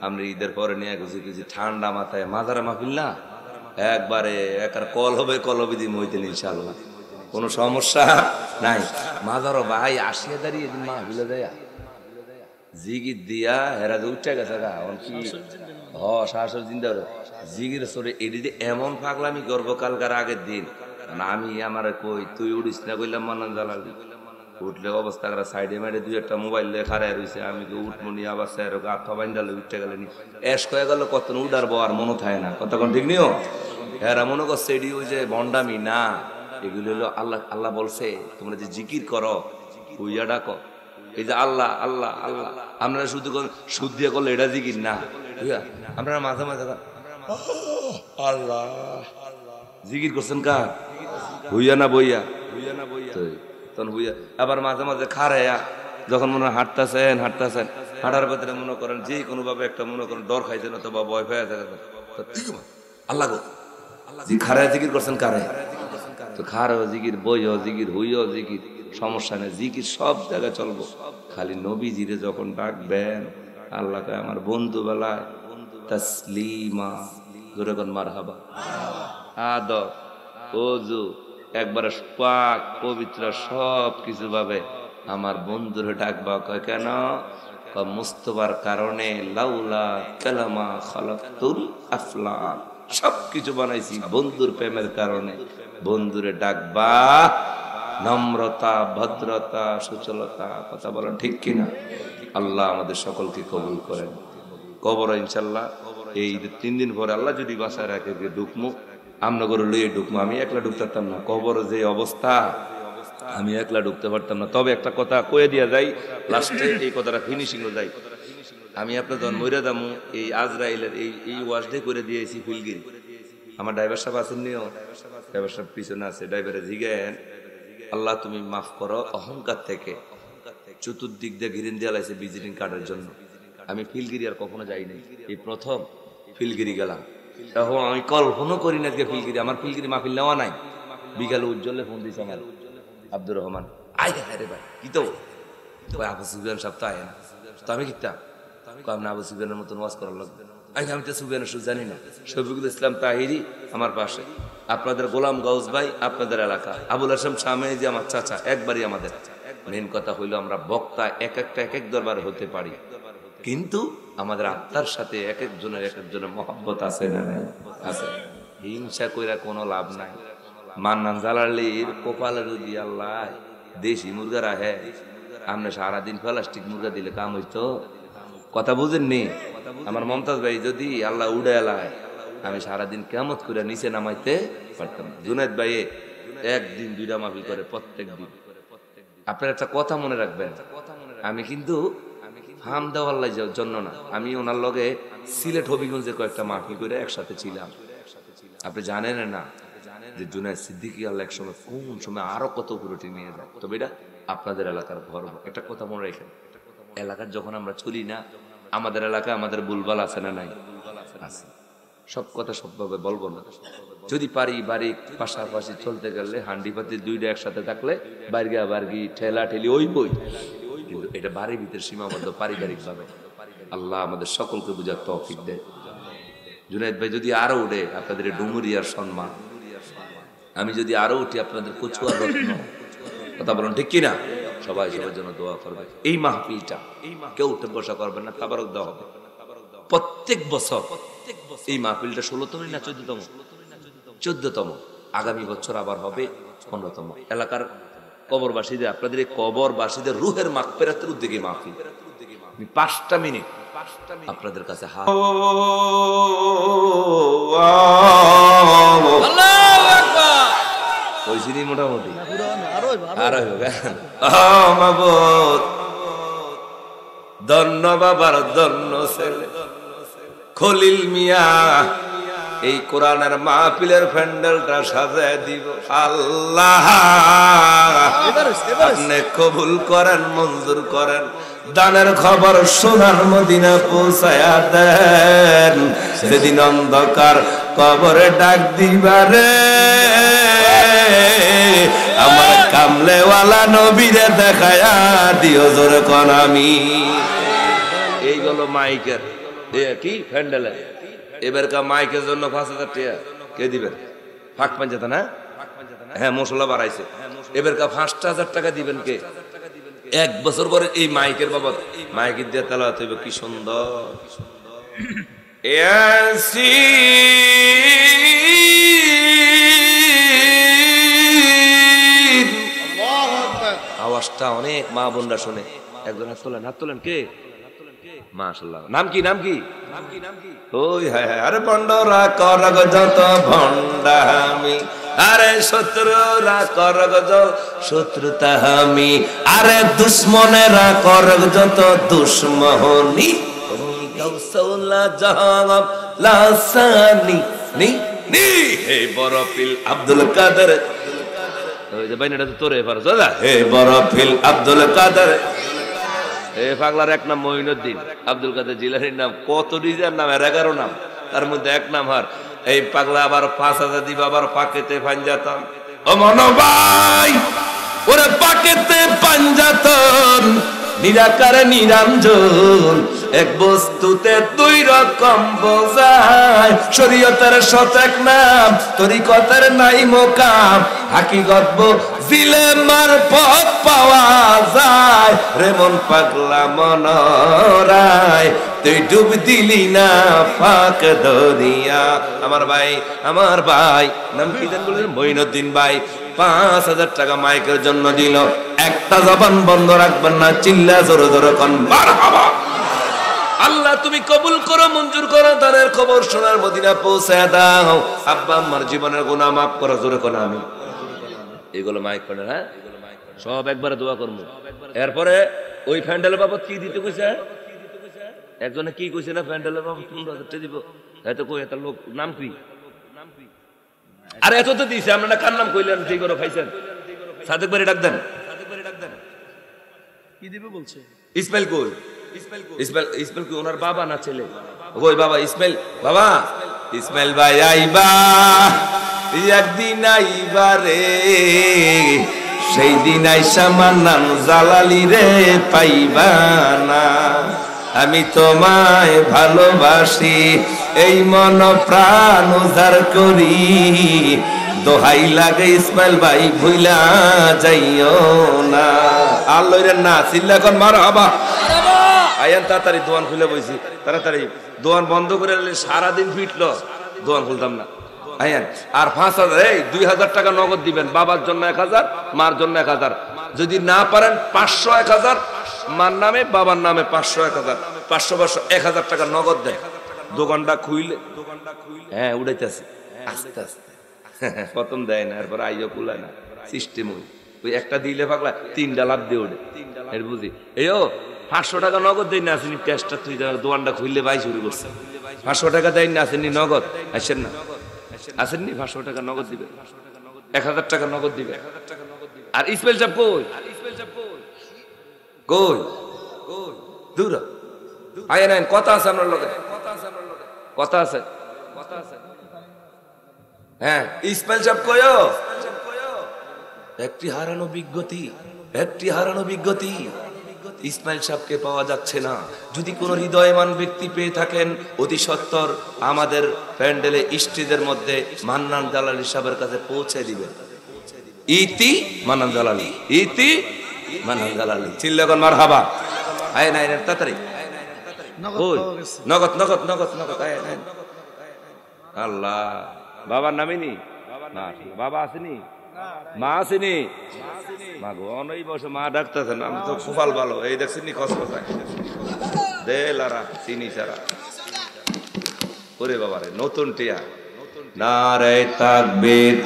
আমরা ঈদের পরে নিয়ে গেছি কিছু ঠান্ডা মাথায় মাজারে মাহফিল না, একবারে একার কল হবে দিন হইতেন ইনশাআল্লাহ, কোনো সমস্যা নাই। মাজারও ভাই আসিয়া দাঁড়িয়ে দিন মাহফিলে দেয়া জিগির দিয়া হেরা যে উঠে গেছে গা কি শাসর জিন্দা জিগির সরে এটি যে এমন পাগলামি করবো কালকার আগের দিন। আমি আমার কই তুই উড়িস না কইলাম মানান জ্বালালি, উঠলে অবস্থা করা সাইডে মাইডে 2-1টা মোবাইল দিয়ে খারাই রয়েছে। আমি তো উঠমনি আবার স্যার আত্মা বাইন্দালে উঠতে গেলেনি, এস কয়ে গেল কত উঠারবো আর মনে থাকে না, কতক্ষণ ঠিক নিও। এরা মনে করছে এটি ওই যে ভণ্ডামি না, এগুলো হলো আল্লাহ। আল্লাহ বলছে তোমরা যে জিকির করো হুইয়া ডাকো, এই যে আল্লাহ আল্লাহ আল্লাহ, আমরা শুধু সুদ দিয়ে করলে এটা জিকির না, আপনারা মাঝে মাঝে আল্লাহ জিকির করছেন কার? হুইয়া না বইয়া? তখন হুইয়া। আবার মাঝে মাঝে খারাইয়া যখন মনে হয় হাঁটতেছেন হাঁটার ভেতরে মনে করেন যে কোনো ভাবে একটা মনে করেন ডর খাইছেন অথবা ভয় পেয়ে আল্লাহ গো খারায় জিকির করছেন কারে? তো খারও জিকির, বইও জিকির, হুইও জিকির, সমস্যা নেই, জিকির সব জায়গায় চলবো। খালি নবীজিরে যখন ডাকবেন আল্লাহকে আমার বন্ধু বেলায় তাসলিমা জোরেগন মারহাবা, আদব, ওযু একবারে পাক পবিত্র সব কিছু ভাবে আমার বন্ধুরে ডাকবা। কয় কেন? মুস্তফার কারণে লাউলা কালামা খালাকতুল আফলাক, সবকিছু বানাইছি বন্ধুর প্রেমের কারণে। বন্ধুরে ডাকবা, নম্রতা, ভদ্রতা, সুচলতা, কথা বলেন ঠিক কিনা? আল্লাহ আমাদের সকলকে কবুল করেন। কবর ইনশাল্লাহ এই 3 দিন পরে আল্লাহ যদি বাসায় রাখে ঢুকমু, আমরা করে লইয়ে ঢুকমু। আমি একলা ঢুকতে পারতাম না, কবর যে অবস্থা আমি একলা ঢুকতে পারতাম না। তবে একটা কথা কয়ে দিয়া যাই, লাস্টে এই কথাটা ফিনিশিং ও যাই। আমি আপনার যখন মইরা দামু এই আজরাইলের এই ওয়াজটাই করে দিয়েছি ফিলগিরি। আমার ড্রাইভার সাহেব আছেন নিও, ড্রাইভার সাহেব পিছনে আছে, ড্রাইভারে জিগেন আল্লাহ তুমি মাফ করো অহংকার থেকে চতুর্দিক দিয়ে গিরিন দেওয়া লাগছে ভিজিটিং কার্ডের জন্য। আমি ফিলগিরি আর কখনো যাই নাই, এই প্রথম ফিলগিরি গেলাম। তখন আমি কল্পনা করি না ফিলগিরি, আমার ফিলগিরি মাহফিল নেওয়া নাই। বিকালে উজ্জ্বলে ফোন দিয়েছে আমার আব্দুর রহমান, আয় রে ভাই কি তো আবু সুফিয়ান সাহেব তো আয় না, তো আমি কিতা আমি আবু সুফিয়ানের মতন ওয়াজ করার লাগবে। আমি তো সুফিয়ানের সুখ জানি না। শফিকুল ইসলাম তাহিরি আমার পাশে, আপনাদের গোলাম গাউস ভাই আপনাদের এলাকা, আবুল হাসেম শামেজি আমার চাচা, একবারই আমাদের। মেন কথা হইলো আমরা বক্তা এক এক দরবার হতে পারি, কিন্তু আমাদের আত্মার সাথে এক একজনের মহব্বত আছে না? আছে। হিংসা কইরা কোনো লাভ নাই। মান্নান জালালির কপালে যদি আল্লাহ দেশি মুরগা রাহে, আপনি সারাদিন প্লাস্টিক মুরগা দিলে কাম হইতো? কথা বুঝেননি? আমার মমতাজ ভাই যদি আল্লাহ উড়ে এলায়, আমি সারাদিন কিয়ামত করে নিচে নামাইতে পারতাম। জুনায়েদ ভাই 1 দিন 2টা মাহফিল করে প্রত্যেক দিন। আপনার একটা কথা মনে রাখবেন, আমি কিন্তু হাম দেওয়ার জন্য না, আমি ওনার লগে সিলেট হবিগঞ্জে কয়েকটা মাহফিল করে একসাথে ছিলাম। আপনি জানেন না যে জুনায়েদ সিদ্দিকী আল্লাহ একসময় কোন সময় আরো কত উপরে নিয়ে যায়। তবে এটা আপনাদের এলাকার গর্ব। একটা কথা মনে রাখেন, এলাকার যখন আমরা চলি না, আমাদের এলাকায় আমাদের বুলবাল আছে না নাই? আছে। সব কথা সবভাবে বলবো না, যদি পারি বাড়ি পাশাপাশি চলতে গেলে হান্ডি পাতি 2টা একসাথে থাকলে বার্গি ঠেলা ঠেলি ওই বই, কিন্তু এটা বাড়ির ভিতরে সীমাবদ্ধ পারিবারিক ভাবে। আল্লাহ আমাদের সকলকে বুঝার তৌফিক দেয়। জুনায়েদ ভাই যদি আরো উঠে আপনাদের ডুমুরিয়ার সম্মান, আমি যদি আরো উঠি আপনাদের কচুয়া রত্ন, কথা বলুন ঠিক কিনা? সবাই সবার জন্য দোয়া করবে। এই মাহফিলটা কেউ উঠে বসা করবেন না, তাবারক দেওয়া হবে প্রত্যেক বছর। এই মাহফিলটা 16তম না 14তম? 14তম। আগামী বছর আবার হবে 15তম। এলাকার কবরবাসীদের, আপনাদের এই কবরবাসীদের রুহের মাগফিরাতের উদ্যোগে মাহফিল। 5টা মিনিট আপনাদের কাছে আল্লাহু আকবার। মোটামুটি আর মাবুদ ধন্য বাবার ধন্য ছেলে খলিল মিয়া এই কোরআনের মাহফিলের প্যান্ডেলটা সাজায় দিব আল্লাহ আপনি কবুল করেন মঞ্জুর করেন দানের খবর সোনার মদিনা পৌঁছায়া দেন সেদিন অন্ধকার কবরে ডাক দিবারে আমার কামলেওয়ালা নবীরে দেখায়া দিও জোরে কোন আমি এইগুলো মাইকের কি প্যান্ডেলে এবারকার মাইকের জন্য ৫,০০০ টাকা কে দিবেন ফাঁক পাঞ্জাতা না হ্যাঁ মশলা বাড়াইছে এবারকার ৫,০০০ টাকা দিবেন কে ১ বছর পরে এই মাইকের বাবদ মাইকের দিয়ে তেলাওয়াত হইবে কি সুন্দর আওয়াজটা অনেক মা বোনরা শুনে একজন হাত তোলেন কে মাশাআল্লাহ নাম কি ওই হ্যাঁ আরে বন্ডরা করগ যত ভন্ডামি আরে শত্রুরা করগ যত শত্রুতামি আরে দুশ্মনেরা করগ যত দুশ্মনি গাউসাউলা জাহাব লাসানি নি হে বরফিল আব্দুল কাদের ওই যে বাইনাটা তো তোরে পারছ দাদা হে বরফিল আব্দুল কাদের এ পাগলার এক নাম মঈনুদ্দিন আব্দুল কাদের জিলানীর নাম কত ডিজার নাম 11 নাম তার মধ্যে এক নাম হার এই পাগলা আবার ৫,০০০ দিব আবার পাকেতে পাঞ্জাতন ও মনো ভাই ওরে পাকেতে পাঞ্জাতন নিরাকারে নিরঞ্জন এক বস্তুতে দুই রকম বোঝায় শরীয়তের সতেক নাম তরিকতের নাই মোকাম হাকিগত জিলে মার পথ পাওয়া যায় রে মন পাগলা মনরায় তুই ডুব দিলি না ফাঁক দরিয়া আমার ভাই নাম কি জান বলেন মঈনুদ্দিন ভাই ৫,০০০ টাকা মাইকের জন্য দিল একটা জবান বন্ধ রাখবেন না চিল্লা জোরে জোরে কোন মারহাবা আল্লাহ তুমি কবুল করো মঞ্জুর করো দানের খবর সোনার মদিনা পৌঁছায় দাও আব্বা আম্মার জীবনের গুনাহ মাফ করো জোরে কোন আমি এগুলো মাইক পড়ে হ্যাঁ সব একবারে দোয়া করবো এরপরে ওই প্যান্ডেলের বাবদ কি দিতে কইছে একজনে কি কইছে না প্যান্ডেলের বাবদ ১৫,০০০ টাকা দিব এত কই এত লোক নাম কি আরে এত তো দিছে আপনারা কার নাম কইলেন ঠিক করে খাইছেন সাদেক বাড়ি ডাক দেন কি দিবে বলছে ইসমাইল কই ইসমাইল কই ওনার বাবা না ছেলে ওই বাবা ইসমাইল ভাই আইবা একদিন আইবা রে সেই দিন আইসা মান্নান জালালি রে পাইবা না আমি তোমায় ভালোবাসি এই মন প্রাণ উজাড় করি দোহাই লাগে ইসমাইল ভাই ভুইলা যাইও না আল্লাহর না চিল্লা কোন মারহাবা আয়ান তাড়াতাড়ি দোয়ান খুলে বইছি তাড়াতাড়ি দোয়ান বন্ধ করে সারা দিন পিটলো দোয়ান খুলতাম না আয়ান আর ৫,০০০ এই ২,০০০ টাকা নগদ দিবেন বাবার জন্য ১,০০০ মার জন্য ১,০০০ যদি না পারেন ৫০০ ১,০০০ মার নামে বাবার নামে ৫০০ ১,০০০ ৫০০ ১,০০০ টাকা নগদ দেয় দোকানটা খুইলে হ্যাঁ উড়াইতেছে আস্তে আস্তে প্রথম দেয় না এরপর আইও খুলায় না সিস্টেম ওই একটা দিলে পাগলা ৩টা লাভ দিয়ে ওঠে এর বুঝি এই ও ৫০০ টাকা নগদ দেয় না আসেনি টেস্টটা তুই দোকানটা খুললে ভাই শুরু করছে ৫০০ টাকা দেয় না আসেনি নগদ আসেন না আসেননি ৫০০ টাকা নগদ দিবে ১,০০০ টাকা নগদ দিবে আর ইসমাইল সাহেব কই দূর আয় না কথা আছে আপনার লগে কথা আছে হ্যাঁ ইসমাইল সাহেব কয়ও একটি হারানো বিজ্ঞতি ইসমাইল সাহেবকে পাওয়া যাচ্ছে না যদি কোনো হৃদয়মান ব্যক্তি পেয়ে থাকেন অতি সত্বর আমাদের প্যান্ডেলে ইস্টিদের মধ্যে মান্নান জালালি সাহেবের কাছে পৌঁছে দিবেন ইতি মান্নান জালালি চিল্লাগন মারহাবা আয় নাই তাড়াতাড়ি নগদ আয় নাই আল্লাহ বাবার নামেনি বাবা আসেনি মা আসেনি মা গো অনই বসে মা ডাকতেছে না আমি তো খুফাল ভালো এই দেখছিনি খসখসায় দে লারা চিনি সারা ওরে বাবারে নতুন টিয়া নারে তাকবীর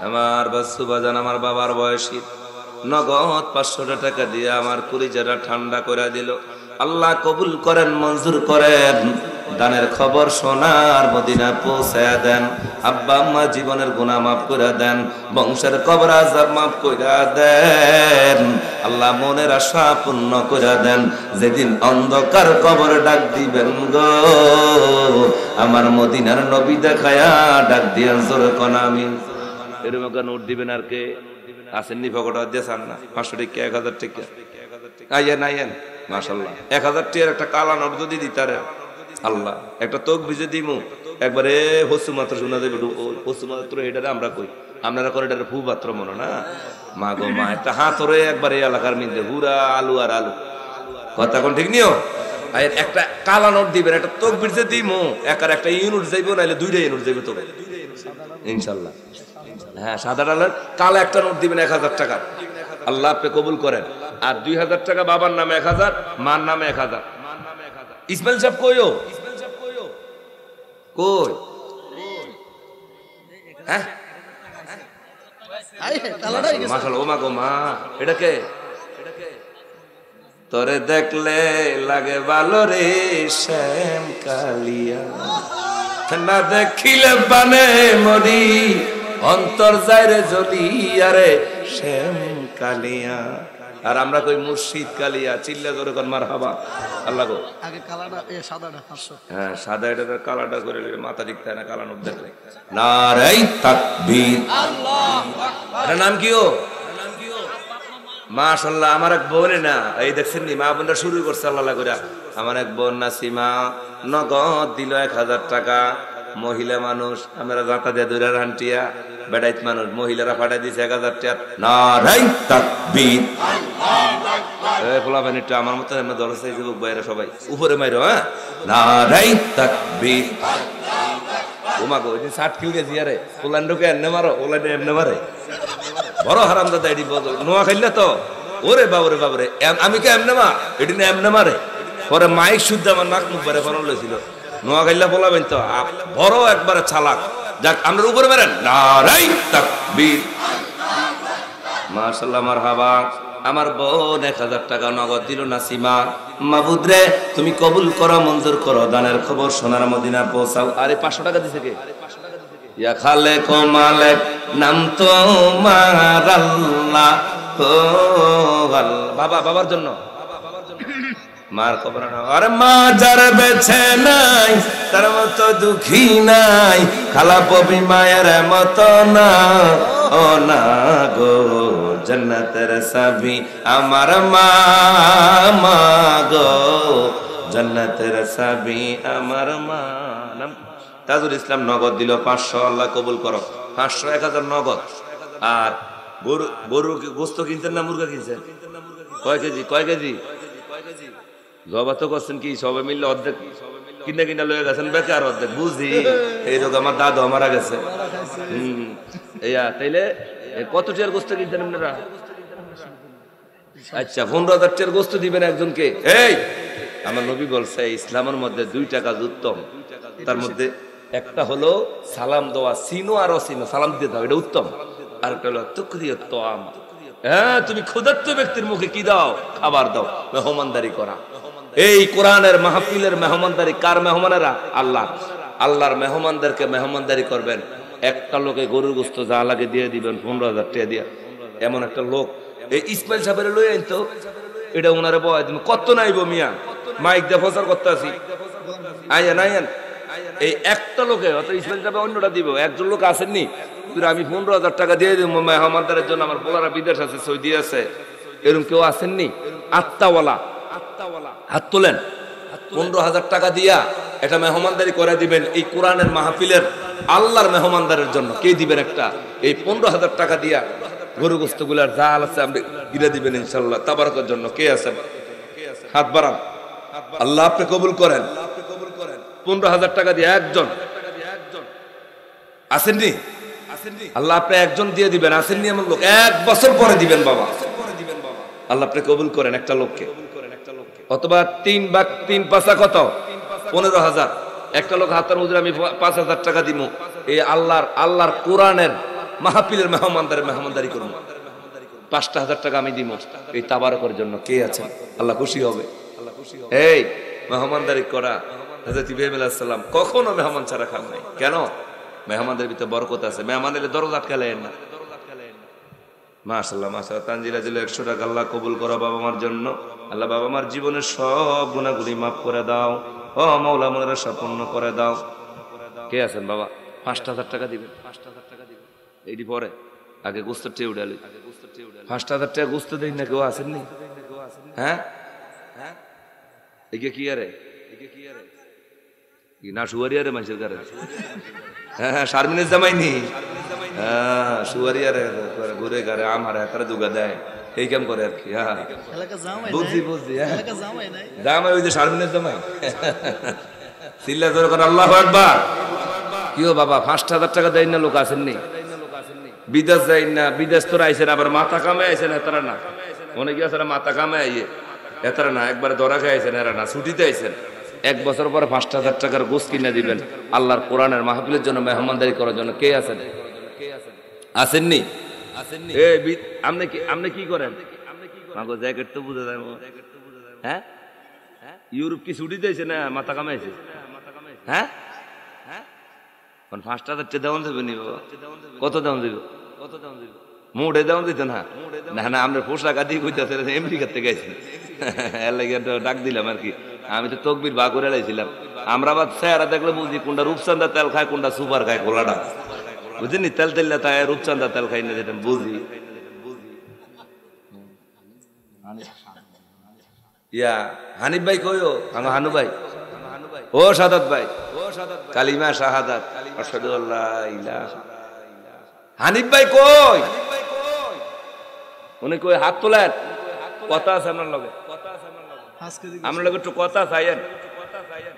আমার বাসু বাজান আমার বাবার বয়সী নগদ 500 টাকা দিয়ে আমার কলিজাটা ঠান্ডা করে দিল। আল্লাহ কবুল করেন, মঞ্জুর করেন, দানের খবর সোনার মদিনা পৌঁছায়া দেন। আব্বা আম্মা জীবনের গুনাহ মাফ করে দেন, বংশের কবর আযাব মাফ করে দেন। আল্লাহ মনের আশা পূর্ণ করে দেন। যেদিন অন্ধকার কবর ডাক দিবেন গো, আমার মদিনার নবী দেখায়া ডাক দিয়েন জোরে কোন আমিন। এরকম নোট দিবেন আর কে আসেননি? পকেটে দিয়েছেন না? 500 টাকা 1000 টাকা আইয়েন আইয়েন মাশাআল্লাহ। 1000 টাকার একটা কালা নোট যদি দিতারে আল্লাহ একটা তোক ভিজে দিমু একবারে হসু মাত্র শোনা যাবে। হসু মাত্র এটারে আমরা কই, আপনারা করে এটারে ফু মাত্র মনে না। মা গো মা, একটা হাত ওরে একবারে এলাকার মধ্যে হুরা আলু আর আলু, কথা কোন ঠিক নিও। আর একটা কালা নোট দিবেন, একটা তোক ভিজে দিমু একার একটা ইউনিট যাইবো, নাইলে 2টা ইউনিট যাইবে তোকে ইনশাআল্লাহ। হ্যাঁ, সাদা ডালার কালা একটা নোট দিবেন 1000 টাকা, আল্লাহ আপনি কবুল করেন। আর 2000 টাকা বাবার নামে 1000, মার নামে 1000। ইসমাইল সাহেব কইও কই? হ্যাঁ মাশাআল্লাহ। ও মা গো মা, এটা কে? তোরে দেখলে লাগে ভালো রে শ্যাম কালিয়া, না দেখিলে বানে মরি, অন্তর যায় রে জ্বলিয়া রে শ্যাম কালিয়া। আর আমরা কই মুর্শিদ কালিয়া, চিল্লা জোরে কোন মারহাবা। আল্লাহ গো আগে কালাটা সাদাটা 500। হ্যাঁ, সাদা এটা কালাটা করে মাথা ঠিক থাকে না, কালা নোট দেখলে নারাই তাকবীর আল্লাহু আকবার। এর নাম কি? ও মাশাআল্লাহ। আমার এক বোন না, এই দেখছেন নি মা বোনরা শুরু করছে আল্লাহ করে। আমার এক বোন নাসিমা নগদ দিল 1000 টাকা। মহিলা মানুষ, আমরা জাতা দিয়ে দূরে হান্টিয়া, বেড়াইত মানুষ, মহিলারা পাঠাই দিছে 1000 টাকা। নারাই তাকবীর আল্লাহু আকবার। এই পোলা বানি একটু আমার মত এমন দরজা যুবক ভাইরা সবাই উপরে মাইরো। হ্যাঁ, নারাই তাকবীর আল্লাহু আকবার। ওমা গো, এই ষাট কিল গেছি আরে পোলান্ডকে এমনে মারো, ওলানে এমনে মারে, বড় হারামজাদা এডি নোয়া খাইলে তো। ওরে বাবরে বাবরে, আমি কে এমনে মা, এডি না এমনে মারে। পরে মাইক শুদ্ধ আমার নাক মুখ বেড়ে বানানো লইছিল। নোয়া খাইলা বলাবেন তো বড় একবারে চালাক। যাক, আমরা উপরে বেরেন নারাই তাকবীর মাশাআল্লাহ মারহাবা। আমার বোন 1000 টাকা নগদ দিল নাসিমা। মাবুদ রে তুমি কবুল করো, মঞ্জুর করো, দানের খবর সোনার মদিনা পৌঁছাও। আরে 500 টাকা দিছে কে? ইয়া খালেক ও মালেক, নাম তোমার আল্লাহ। ও আল্লাহ, বাবা বাবার জন্য মার খবর না। আরে মা যার বেছে নাই তার মতো দুঃখী নাই, খালা ববি মায়ের মতো না। ও না গো, জান্নাতের চাবি আমার মা, মা গো জান্নাতের চাবি আমার মা। নাম তাজুল ইসলাম নগদ দিল 500, আল্লাহ কবুল করো। 500 1000 নগদ। আর গরু গরু গোস্ত কিনছেন না মুরগা কিনছেন? কয় কেজি? কয় কেজি জবা তো করছেন কি সবাই মিললে? অর্ধেক কিনা কিনা লয়ে গেছেন, বেকার অর্ধেক বুঝি। এই রোগ আমার দাদু মারা গেছে। তাইলে কত টাকার গোস্ত কিনছেন আপনারা? আচ্ছা, 15,000 টাকার গোস্ত দিবেন একজনকে। এই আমার নবী বলছে ইসলামের মধ্যে 2টা কাজ উত্তম, তার মধ্যে একটা হলো সালাম দেওয়া, চিনো আর অচিনো সালাম দিয়ে দাও, এটা উত্তম। আর একটা হলো তুকরিয়ত তোয়াম। হ্যাঁ, তুমি ক্ষুধার্ত ব্যক্তির মুখে কি দাও? খাবার দাও। মেহমানদারি করা। এই কোরআনের মাহফিলের মেহমানদারি কার? মেহমানেরা আল্লাহ। আল্লাহর মেহমানদেরকে মেহমানদারি করবেন। একটা লোকে গরুর গোস্ত যা লাগে দিয়ে দিবেন 15,000 টাকা দিয়া। এমন একটা লোক এই ইসমাইল সাহেবের লই আইতো, এটা ওনারে বয় তুমি কত নাইব মিয়া, মাইক দিয়ে প্রচার করতে আসি। আইয়েন আইয়েন, এই একটা লোকে অত ইসমাইল সাহেব অন্যটা দিব। একজন লোক আসেননি, আমি 15,000 টাকা দিয়ে দিব মেহমানদারের জন্য, আমার পোলারা বিদেশ আছে, সৌদি আছে, এরকম কেউ আসেননি? আত্মাওয়ালা হাত তোলেন। 15,000 টাকা দিয়া এটা মেহমানদারি করে দিবেন এই কোরআনের মাহফিলের আল্লাহর মেহমানদারের জন্য। কে দিবেন? একটা এই 15,000 টাকা দিয়া গরু গোস্ত গুলার জাল আছে আপনি গিরে দিবেন ইনশাল্লাহ তাবারকের জন্য। কে আছেন? হাত বাড়ান, আল্লাহ আপনি কবুল করেন। 15,000 টাকা দিয়ে একজন আসেননি? আল্লাহ আপনি একজন দিয়ে দিবেন। আসেননি এমন লোক? 1 বছর পরে দিবেন বাবা, আল্লাহ আপনি কবুল করেন একটা লোককে। অথবা 3 ভাগ 3 পাঁচা কত? 15,000। একটা লোক হাতের হুজুর আমি 5,000 টাকা দিব এই আল্লাহর কোরআনের মাহফিলের মেহমানদারি করবো, 5,000 টাকা আমি দিব এই তাবারকের জন্য। কে আছেন? আল্লাহ খুশি হবে। এই মেহমানদারি করা, হযরত ইব্রাহিম আলাইহিস সালাম কখনো মেহমান ছাড়া খান নাই। কেন? মেহমানদের ভিতরে বরকত আছে। মেহমানের দরজা আটকালেন না। মাশাআল্লাহ মাশাআল্লাহ। তানজিলা দিল 100 টাকা। আল্লাহ কবুল করো বাবা মার জন্য। আল্লাহ বাবা মার জীবনের সব গুনাহগুলি মাফ করে দাও। ও মাওলা মনের আশা পূর্ণ করে দাও। কে আছেন বাবা? 5,000 টাকা দিবেন। 5,000 টাকা দিবেন। এইটি পরে আগে গোস্ত টে উড়ালি। 5,000 টাকা গোস্ত দেই না, কেউ আসেননি? হ্যাঁ হ্যাঁ, একে কি আরে না সুয়ারিয়ারে মানুষের কারে? হ্যাঁ হ্যাঁ, শারমিনের জামাইনি। হ্যাঁ সুয়ারিয়ারে ঘুরে গারে আমার একারে দুগা দেয়, এই কাম করে আর কি। হ্যাঁ বুঝছি বুঝছি। হ্যাঁ জামাই ওই যে শারমিনের জামাই। চিল্লা জোরে করে আল্লাহু আকবার। কি ও বাবা 5,000 টাকা দেয় না? লোক আসেননি? বিদেশ যাই না, বিদেশ তোরা আইসেন, আবার মাথা কামে আইসেন এতারা না। অনেকে আছে মাথা কামে আইয়ে, এতারা না। একবার ধরা খেয়ে আইসেন, এরা না ছুটিতে আইসেন। 1 বছর পরে 5,000 টাকার গোস কিনে দিবেন আল্লাহর কোরআনের মাহফিলের জন্য, মেহমানদারি করার জন্য। কে আছেন? আসেননি? আপনি কি করেন? জ্যাকেট তো বুঝে যায়। হ্যাঁ ইউরোপ কি ছুটি দিয়েছে না মাথা কামাইছে? হ্যাঁ 5,000 টাকা দেওয়ান দেবে নি বাবা? কত দাম দিব? মুড়ে দাম দিত না? না না, আমরা পোশাক আদি কইতেছে আমেরিকার থেকে গেছেন, এর লাগে ডাক দিলাম আর কি। আমি তো তকবির বা করে লাইছিলাম। আমরা আবার চেহারা দেখলে বুঝি কোনটা রূপচান্দা তেল খায়, কোনটা সুপার খায়, খোলাটা বুঝিনি। তেল তেল তাই রূপচান্দা তেল খাই না, যেটা বুঝি। ইয়া হানিফ ভাই কইও, আমার হানু ভাই, ও সাদাত ভাই, কালিমা শাহাদাত আশহাদু আল্লা ইলাহা। হানিফ ভাই কই? উনি কই? হাত তোলেন। কথা আছে আপনার লগে? আমার লগে একটু কথা চাইয়েন,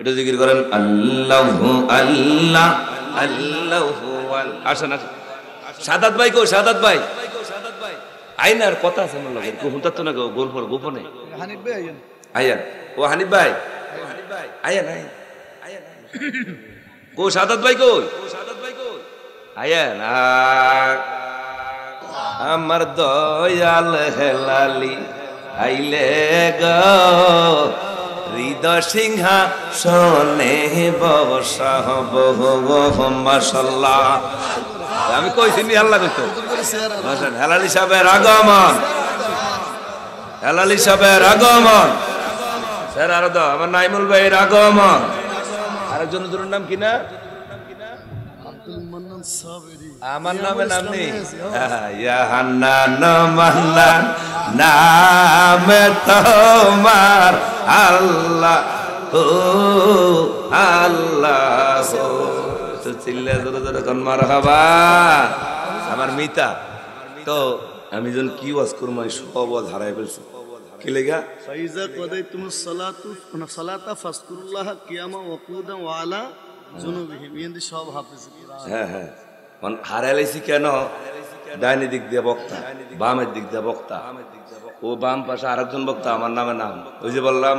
একটু জিকির করেন আল্লাহু আল্লাহ আল্লাহু আল্লাহ। আসেন আসেন। সাদাত ভাই কই? সাদাত ভাই আইনার কথা আছে আমার লগে, হুনতা তো না গোপনে। হানিফ ভাই আইয়েন, আইয়েন। ও হানিফ ভাই আইয়েন আইয়েন। কো সাদাত ভাই কই? আইয়েন। আমার দয়াল হেলালি আইলে গো, হৃদয় সিংহা শোনে বসাব মাশাআল্লাহ। আমি কইছি নি আল্লাহ কইতো। হেলালি সাহেবের আগমন, হেলালি সাহেবের আগমন। স্যার আরো দাও। আমার নাইমুল ভাইয়ের আগমন। আরেকজন হুজুরের নাম কি না? আমার নামে নাম নেই। ইয়া হান্নান মান্নান নামে তোমার আল্লাহ ও আল্লাহ। তো চিল্লা জোরে জোরে কোন মারহাবা। আমার মিতা তো আমি যখন কি ওয়াজ করব সব ওয়াজ হারাই ফেলছি। কি লেগা? ফাইজা কদাইতুমুস সালাতু সালাতা ফাজকুরুল্লাহ কিয়ামা ওয়া কুদা ওয়া আলা জুনুবিহিম। ইন্দি সব হাফেজ কুরআন। হ্যাঁ হ্যাঁ, মানে হারাইছি কেন? ডাইনি দিক দিয়ে বক্তা, বামের দিক দিয়ে বক্তা, ও বাম পাশে আরেকজন বক্তা, আমার নামে নাম। ওই যে বললাম